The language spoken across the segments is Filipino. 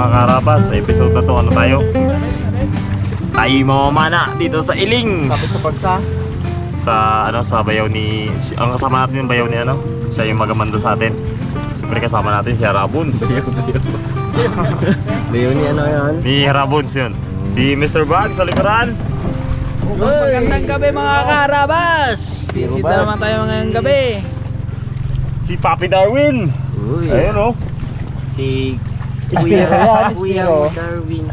mga karabas. Sa episode na to, ano tayo? Tayo mamamana dito sa Iling. Kapit sa pagsa. Sa bayaw ni... Ang kasama natin yung bayaw ni ano? Siya yung magamando sa atin. Siyempre kasama natin si Harabuns. Bayaw ni ano yan? Ni Harabuns yun. Si Mr. Bag sa likuran. Magandang gabi mga karabas. Sisita naman tayo ngayong gabi. Si Papi Darwin. Uy. Ayun oh. Si Kuya yan, Kuya Spiro. Darwin.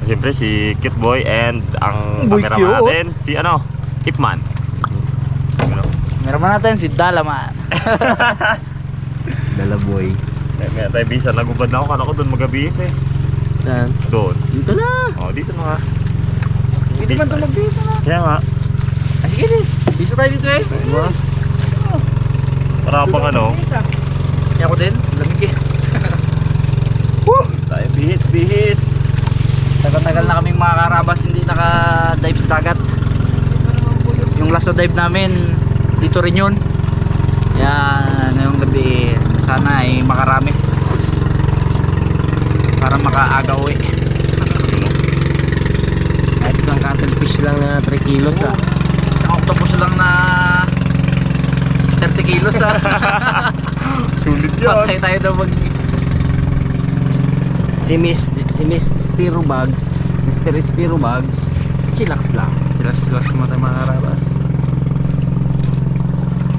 Siyempre si Cute Boy and ang Boy cameraman cute. natin si ano? Ipman. Meron man natin si Dalaman. Dalaboy. May tayo bisa. Nagubad na ako. Kala ko doon magabihis eh. Saan? Doon. Dito na. Oh, dito na nga. Hindi man ito magbisa na. Kaya nga. Ah, sige din. Bisa tayo dito eh. Diba? Para pang ano. Kaya ako din. Lamig eh. Tayo bihis. Tagal-tagal na kaming mga karabas hindi naka-dive sa dagat. Yung last na dive namin dito rin yun. Kaya ngayong gabi sana ay makarami para makaaga uwi. Kahit isang cuttlefish lang na 3 kilos ah. Isang octopus lang na 30 kilos ah. Sulit yan. Patay tayo daw mag... Si Miss Spiro Bags, Mr. Spiro Bags, chillax lang. Chillax mo tayo mga karabas.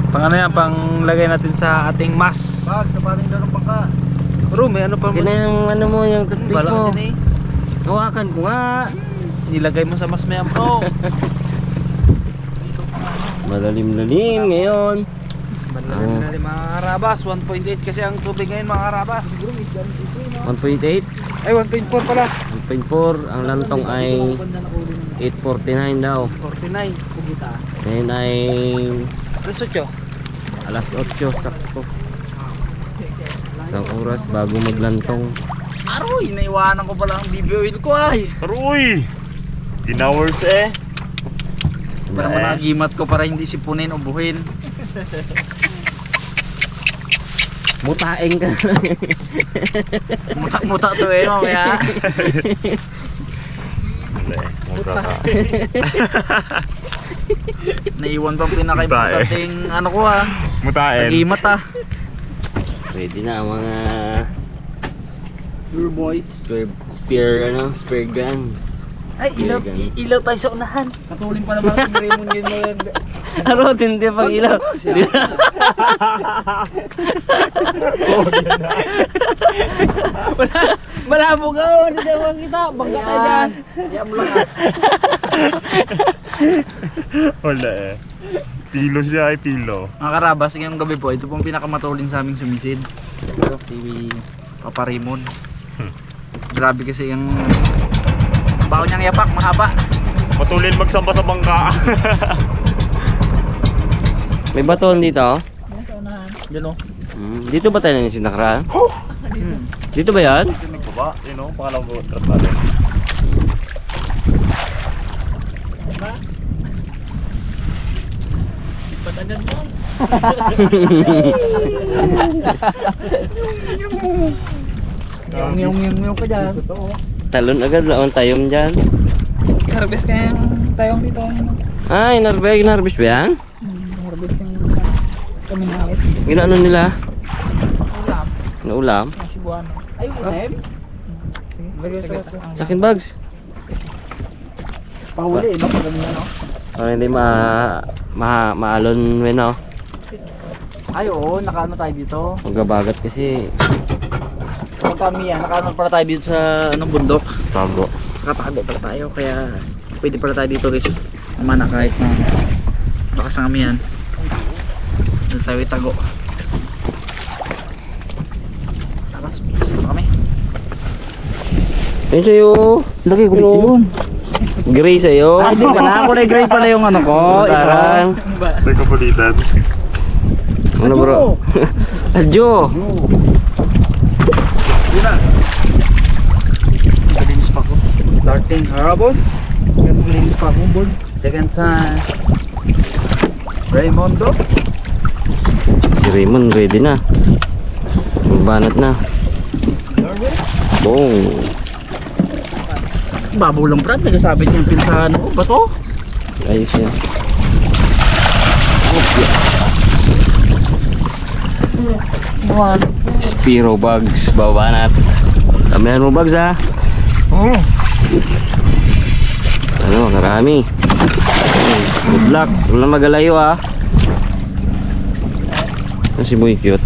Pang ano yan, pang lagay natin sa ating mas. Bag, sapating daw ng bangka. Bro, may ano pa Okay na yung ano mo, yung toothpaste Balak mo. din eh. Hawakan ko nga. Nilagay mo sa mas may bro. Malalim-lalim ngayon. Malalim na rin mga karabas. 1.8 kasi ang tubig ngayon mga karabas. 1.8, Ay, 1.4 pala. 1.4, ang lantong ay 8.49 daw. 49. Kumita. Ngayon ay Alas 8. alas 8 sakto. Isang oras bago maglantong. Aroy, naiwanan ko pala ang BB oil ko ay. Aroy! Ginowers eh. Para naman nakagimat ko para hindi sipunin o buhin. Mutaeng ka. Mutak-mutak to eh mamaya. Naiwan pang pinaka-importanting ano ko ah. Mutaen. Nagimat ah. Pwede na ang mga Your boys. spear guns. Ay, ilaw, ilaw tayo sa unahan. Katulin pa naman ang Raymond yun mo yan. Aro, hindi pang ilaw. Malabo ka, hindi tayo makita. Bangga tayo dyan. Yan mo lang ah. Wala eh. Pilo siya ay pilo. Mga karabas, ngayong gabi po, ito pong pinakamatulin sa aming sumisid. Si Papa Raymond. Grabe kasi yung baho niyang yapak, mahaba. Matulin magsamba sa bangka. May baton dito. Diyan o. Dito ba tayo nanisin nakaraan? Dito ba yan? Baba, yun o. Pangalawang trap natin. Patagan mo. Yung ka dyan. Talon agad lang ang tayom dyan. Harvest ka yung tayong dito. Ay, narbis ba yan? Harvest yung kami nakit. Ginaano nila? Ulam. Naulam? Sibuan. Ay, ulam? Lagay Sa akin bags. Pahuli, no? Pag ganyan, no? Para hindi maalon mo no? Ay, oo. Nakaano tayo dito. Magabagat kasi. Kung kami yan, nakaano pala tayo dito sa anong bundok. Tago. Nakatago pala tayo, kaya pwede pala tayo dito guys. Mana kahit na lakas ng kami yan. Dito tayo itago. Tapos, sino kami? Ayun sa'yo. Lagay ko dito yun. Gray sa'yo. Ay, di pala. Kulay gray pala yung ano ko. Parang. May kapulitan. Ano bro? Adjo. Yun na. Malinis pa ko. Starting harabots. Malinis pa akong board. Second time. Raymondo. Si Raymond ready na. Magbanat na. Boom. Babaw lang Brad, nagasabit yung pinsahan mo. Ba to? Ayos yan. One. Spiro bugs. Baba natin. Damihan mo bugs ha. Ano, marami. Good luck. Wala magalayo ha. Kasi muy cute.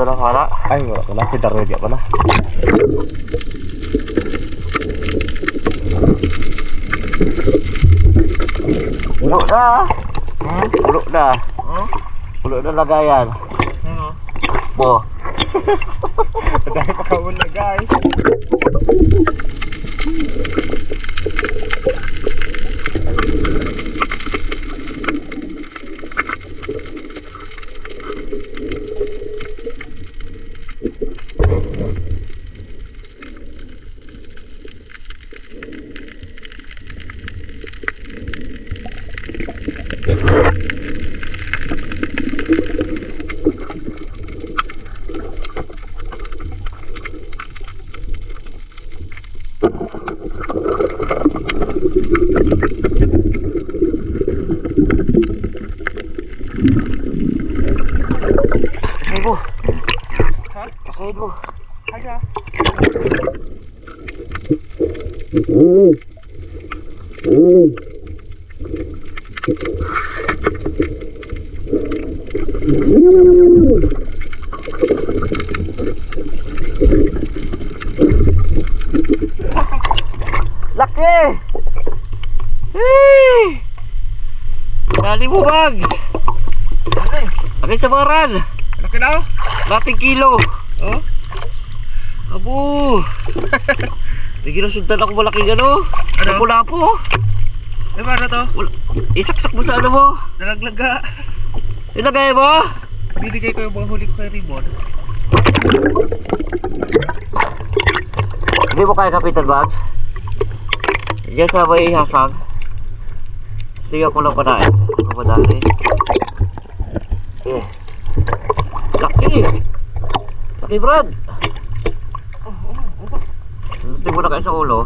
na pala. Ay, wala pala. Kita ready pala. Pulo na. Pulo na. Pulo na lagayan. Bo. Dahil pa kauna guys. Laki! Hey! Dali mo bag! Laki sa baran! Laki na? Lating kilo! Oh? Abo! Bigyan na sundan ako malaking ano? Ano? Lapo-lapo! Eh, paano to? Isaksak mo sa ano mo? Nalaglaga. Ilagay mo? Binigay ko yung mga huli ko kay Ribbon. Hindi mo kaya kapitan bag? Diyan sa may ihasag. Sige ako lang panain. Ako madali. Laki! Laki Brad! Hindi mo na kayo sa ulo.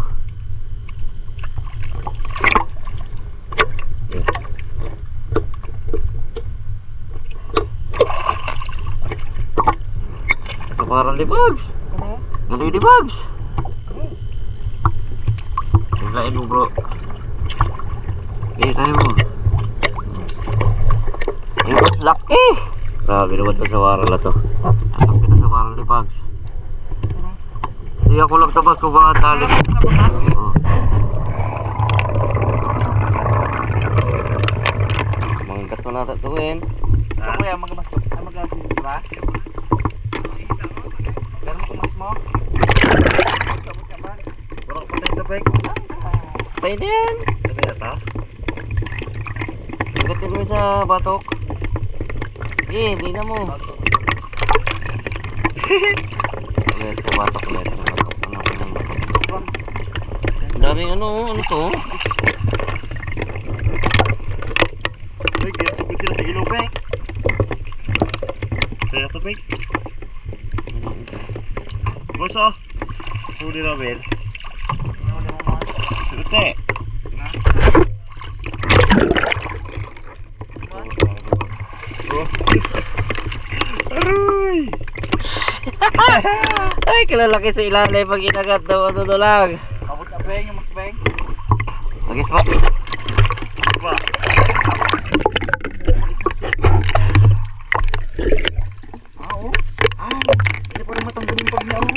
Ito parang libags. Galing libags. Hilain mo bro. Hilain mo. Ayun, laki! Grabe naman ito sa waral na to. Ang pinasawaral ni Bugs. Sige ako lang tabas kung mga tali. Manggat mo natin tuwin. Ito kuya, magamas ko. Ay, magamas mo ba? Ganun ko mas mo? Sabot ka ba? Parang patay sa bike. Patay na yan. Ano yata? Magatin mo sa batok. Hindi na mo. Ulit sa batok ulit. Sa batok. Ang daming ano to? Ay, kaya sugod sila sa ilaw, Pek. Kaya ito, Pek. Boso. Huli na, Ben. Sute. Aroy! Ay, kilalaki sa ilalim pag inagat daw ano lang. Abot na beng, yung mas beng. Lagis pa. Ba? Oo. Hindi pa rin matanggalin pag niya ako.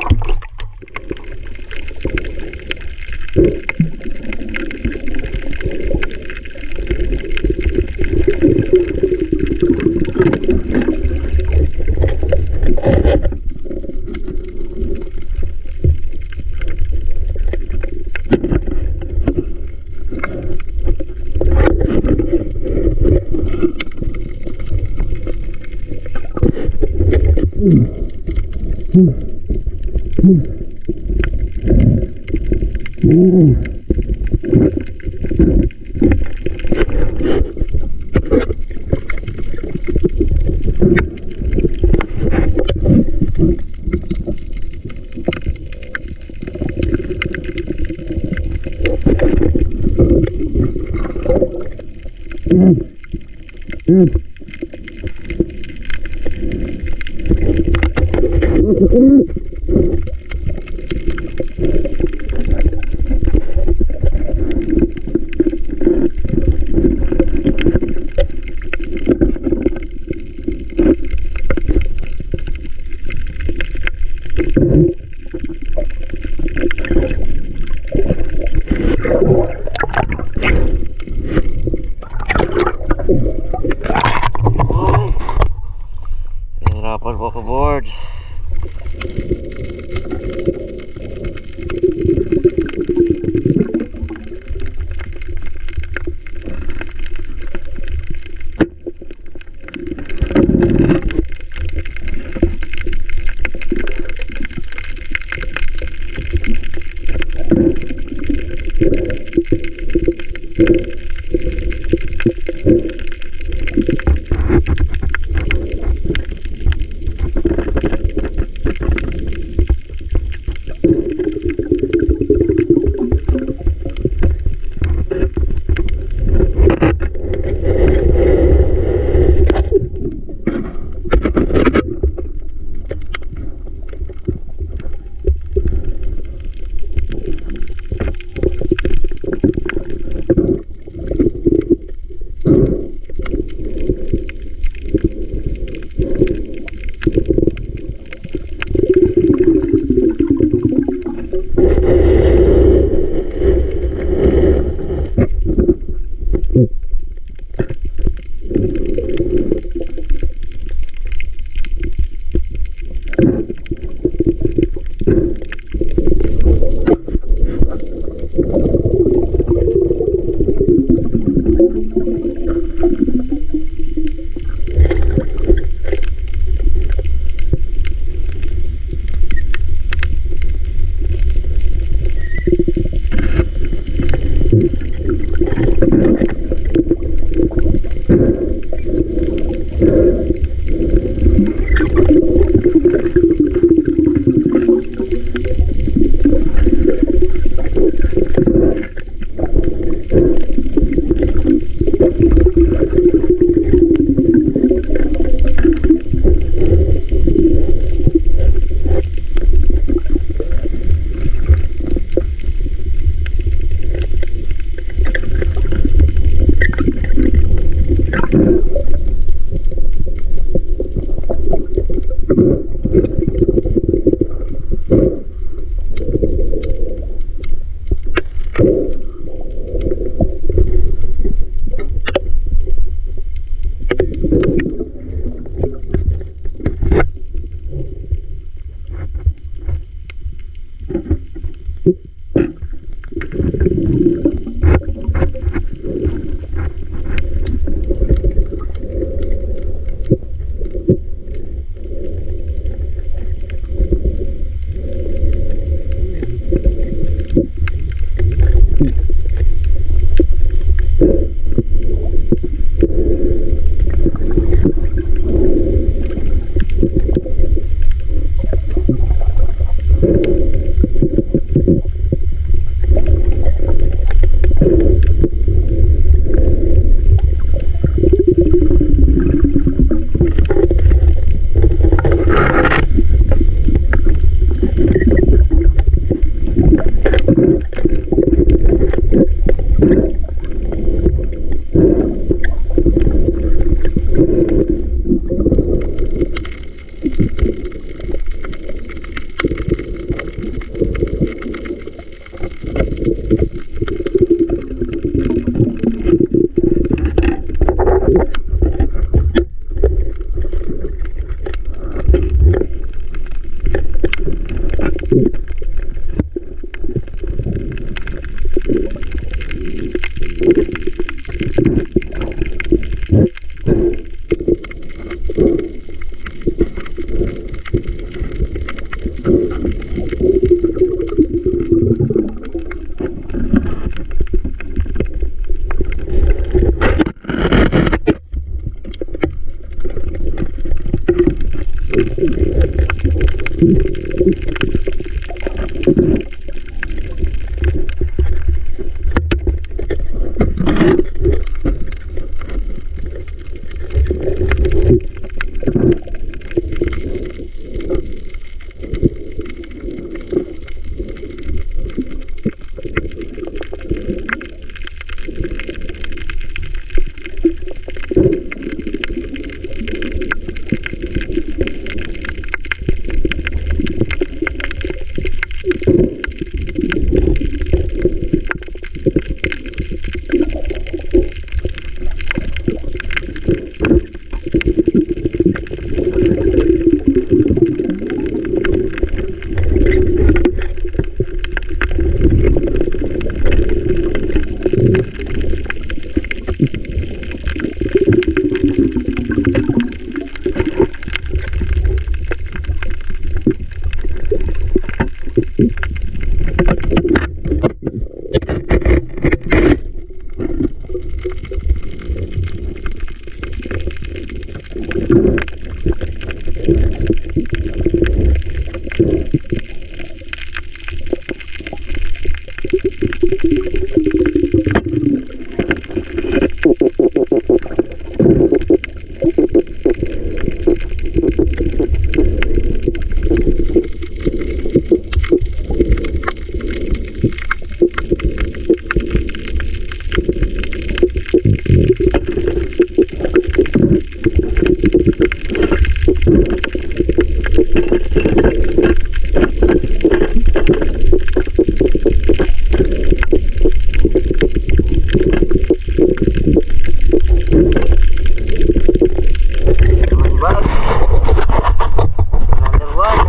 walk aboard.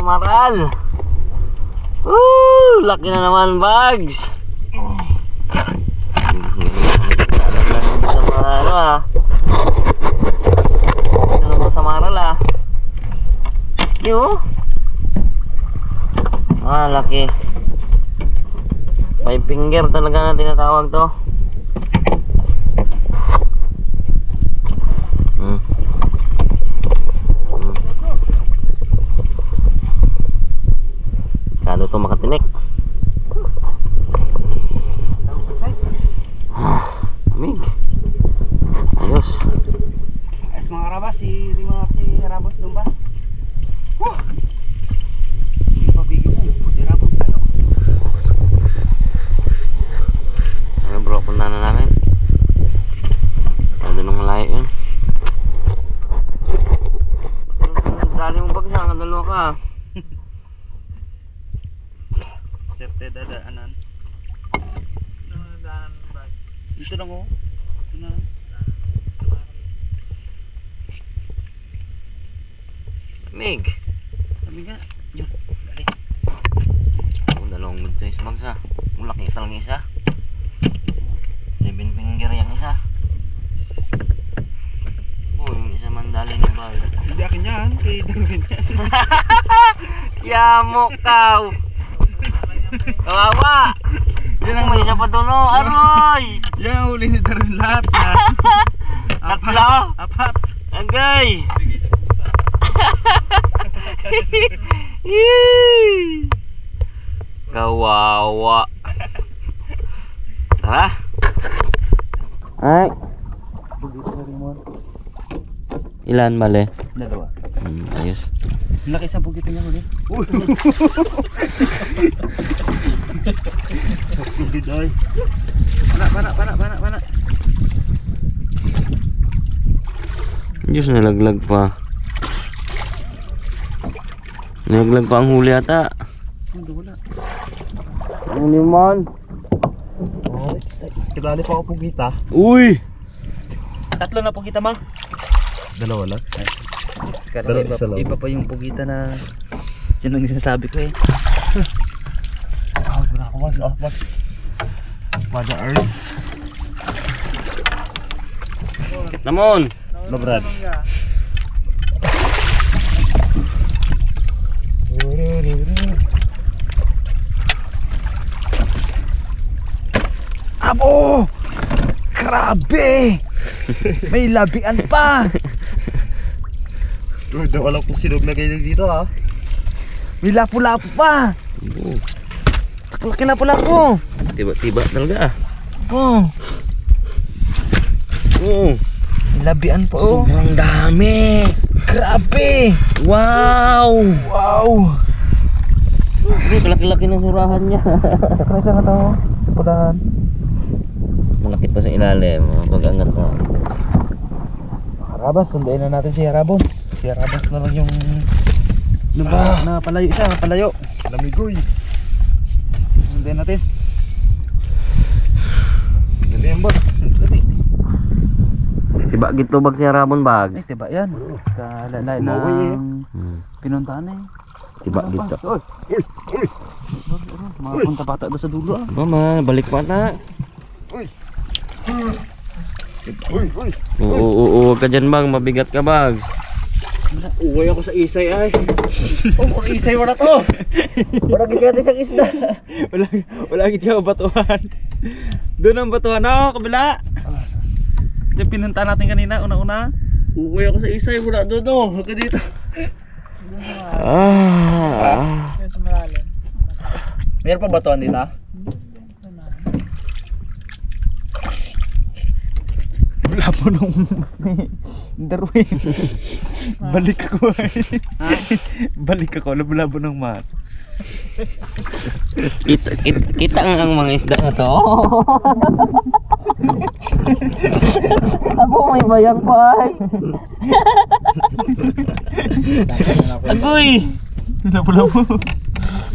Maral. Laki na naman, Bags. Sa Maral ah. Yo. Laki. 5 finger talaga na tinatawag to. Kado to makatinik. Amig. Ayos. Ayos mga karabas, si Rabos doon ba? Hindi pa bigil yan. Si Rabos ano? Ayun bro, punta na namin. Kado nung malayo yun. Dali mo bagsa, ang dalawa ka. Serte dadaanan. Dito lang oh. Ito na. Mig. Sabi nga. Yun. Dali. Dalawang good size bagsa. Malaki talagang isa. 7 finger yung isa. Yung isa mandali ni Bag. Hindi akin yan. Kay Darwin yan. Yamo kaw. Kawawa. Yan ang May isa pa doon oh. Aroy. yan ang huli ni Darwin lahat na. Tatlo. Apat. Agay. Kawawa. Tara. Ay. Ilan mali? Dalawa. Ayos. Laki sa bugito niya huli. Uy. Bidoy. Pana. Diyos, nalaglag pa. Nalaglag pa ang huli ata. Hindi wala. Ang limon. Kilali pa ako pugita. Uy! Tatlo na pugita ma. Dalawa lang. Kasi Dalawa, isa lang. iba pa yung pugita na dyan ang sinasabi ko eh. Wala ako mas. Mother Earth. Namon! Labrad. Abo! Grabe! May labian pa! Wala kong sinog na ganyan dito ha. May lapu-lapu pa! Laki lapu-lapu! Tiba-tiba talaga ah. Oh, Oo. may labian pa oh. Sobrang dami. Grabe! Wow! Wow! Uy, kalaki-laki ng surahan niya. Kasi nga to, pudahan. Malaki pa sa ilalim. Pag-angat na. Harabas, sundayin na natin si Harabos. Si Harabos na lang yung na palayo siya, palayo. Lamigoy. Sundayin natin. Ganda yan bot. Dali. Tiba gito bag siya Ramon bag. Ay, tiba yan. Kalalay Tumawi eh. ng pinuntahan eh. Tiba gito. Makapunta bata doon sa dulo ah. Mama, balik pa na. Uy. Oo, ka dyan bang, mabigat ka bag. Uway ako sa isay ay. Oh, ang isay wala to. Wala gigati sa isda. Wala kita ka batuhan. Doon ang batuhan ako, kabila. Yung pinuntahan natin kanina, una-una. Uway ako sa isay wala doon oh. Hanggang dito. Meron pa batuhan dito? Wala po nung mas ni Darwin. Balik ako eh. Balik ako, labo-labo ng mas. Kita ang mga isda na to. Abo, may bayang pa ay. Agoy! Labo-labo.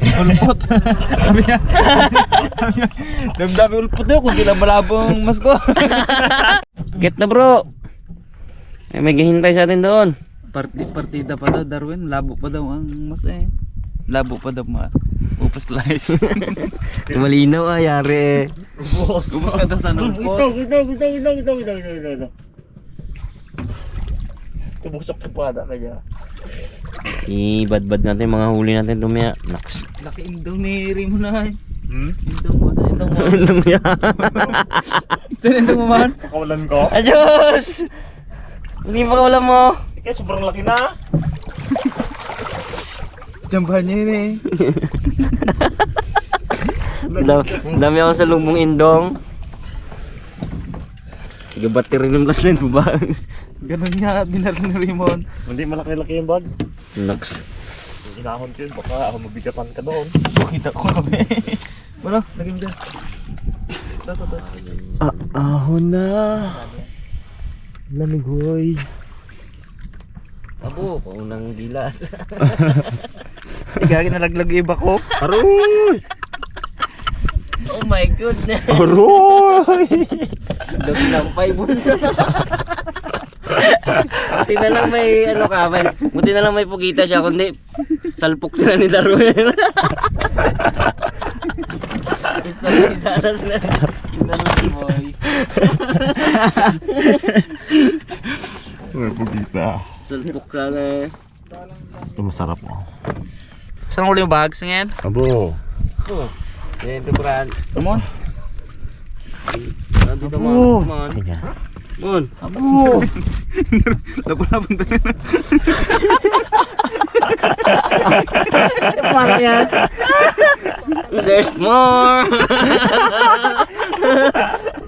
Ulpot. Sabi niya. Dami ulpot na yun kung di lang malabong mas ko. Get na bro. May maghihintay sa atin doon. Partida pa daw Darwin. Labo pa daw ang mas eh. Labo pa daw mas. Upas light. Malinaw yari Ubus ka daw sa ulpot. Tubusok ka pa na kanya. Ibadbad natin mga huli natin tumaya. Naks. Laki indong ni Rimo na. Indong mo. Saan indong mo? Tumaya. Saan indong mo man? Pakawalan ko. Adios! Hindi pa wala mo. Kaya sobrang laki na. Jambahan niya yun eh. Dami ako sa lumong indong. Sige, battery ng flashlight mo ba? Ganun nga, binaril ni Rimon. Hindi malaki-laki yung bags. Naks. Inahon ko yun, baka ako mabigatan ka doon. Kita ko na ba eh. Wala, lagay mo dyan. Ito. Ahon na. Lamig hoy. Abo, paunang bilas. Igagi nalaglag yung iba ko. Aroy! Oh my goodness. Aroy! Dami na ako 5 bunso. Buti na lang may ano ka, buti na lang may pugita siya, kundi salpok sila ni Darwin. Isa-isa na sila. Darwin boy. May pugita. Salpok sana eh. Ito masarap mo. Saan huli yung bags ngayon? Abo. Yan, tukuran. Come on. Dito mo, come on. Tingnan. Mon. Abo! Labo-labong na rin. Paano yan? There's more.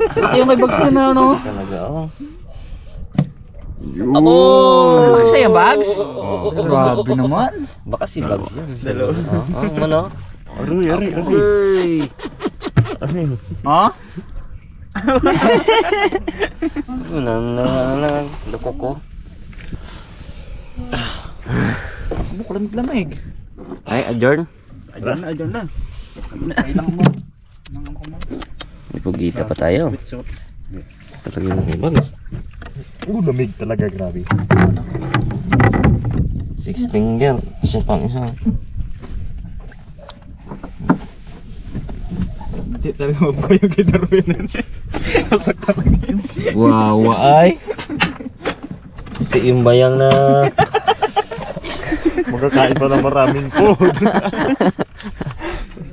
Ito yung may bags ka na ano? Talaga, oh. Abo! Kasi yung bags? Grabe naman. Baka si Bugs yan. Dalawa. Ano? Aroy. Uy! Ano Oh? Loko ko. Abo, kalamig-lamig. Ay, adjourn. Adyan na. Kailang mo. Nangang ko mo. May pugita pa tayo. Talagang ibang. lamig talaga, grabe. 6 finger. Siya pang isa. Hindi talaga mabuhay yung kay Darwin. Masak talaga yun. Wow, ay. Ito yung bayang na. Magkakain pa ng maraming food.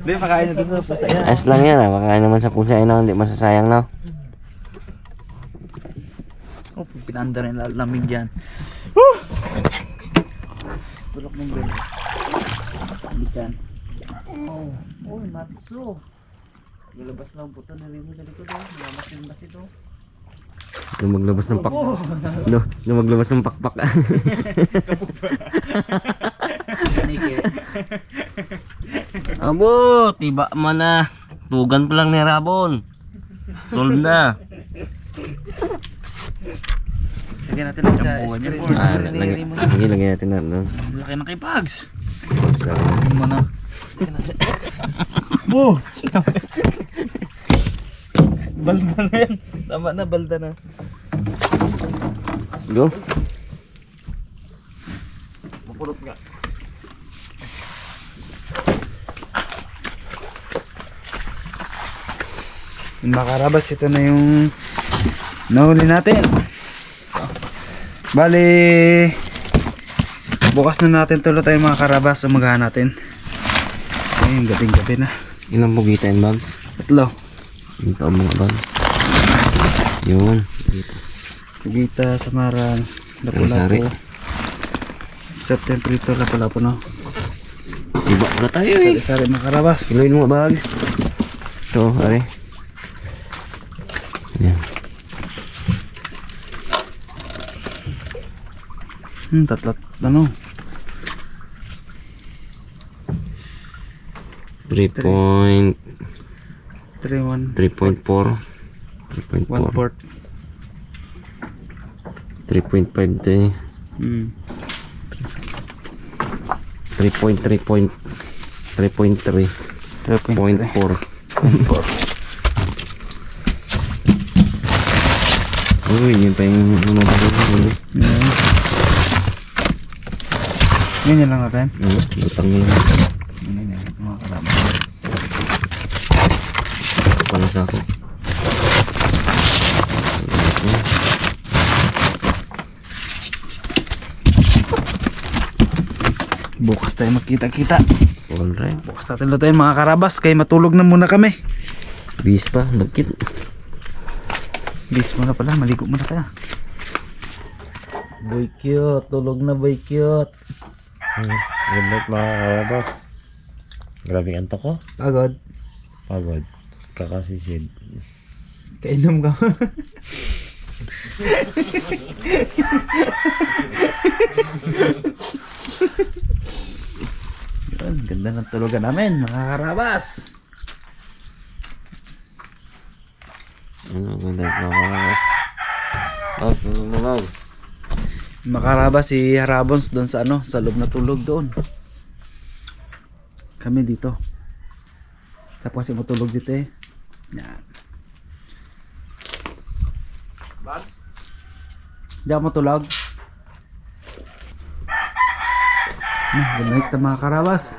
Hindi, pakain na doon sa pusa yan. Ayos lang yan ah. Baka naman sa pusa na hindi masasayang na. Oh, pinanda rin lamig dyan. Tulok ng bel. Bitan. Oh, matso. Lalabas na ang puto na rin mo sa likod. Lamas yung bas ito. Nung maglabas ng pak. Nung maglabas ng pakpak. Abo, tiba man na. Tugan pa lang ni Rabon. Solve na. Lagyan natin lang sa screen ni Rimo. Sige, lagyan natin na. No? Laki na kay Bugs. Sa, Mo na. Bo! Balda na yan. Tama na, balda na. let's go. Mapulot nga. Yung makarabas, ito na yung nahuli natin. Bali, bukas na natin tuloy tayo mga karabas ang magahan natin. Ayun, gabing-gabi na. Ilang pugita yung bags? 3. Ito ang mga bag. Yun. Dito. Pugita, Samaran, Sari. Lapu-Lapu. September, Lapu-Lapu no. Iba na tayo eh. Sari-sari mga karabas. Kiloin mo mga bags. Ito, are. Yan. Tatlat, ano? 3.4 3-1. 3.4 1/4. 3.5 to eh. 3.3.3.4. Uy, yun pa yung ano ba yun? Ganyan lang natin. Lutang mo lang. Ganyan, mga karabas. Panas ako. Bukas tayo magkita-kita. Alright. Bukas natin lutuin mga karabas. Kaya matulog na muna kami. Bis pa, nagkit. Bis muna pala, maligo muna tayo. Boy cute, tulog na boy cute. Good night mga karabas. Grabing antok ko. Pagod. Pagod. Kakasisid. Kainom ka. Yun, ganda ng tulugan namin mga karabas. Ano, ganda mga karabas. Oh, tulog. Makarabas si Harabons doon sa ano, sa loob na tulog doon. Kami dito. Sa kasi matulog dito eh. Yan. Di ako matulog. Good night mga karabas.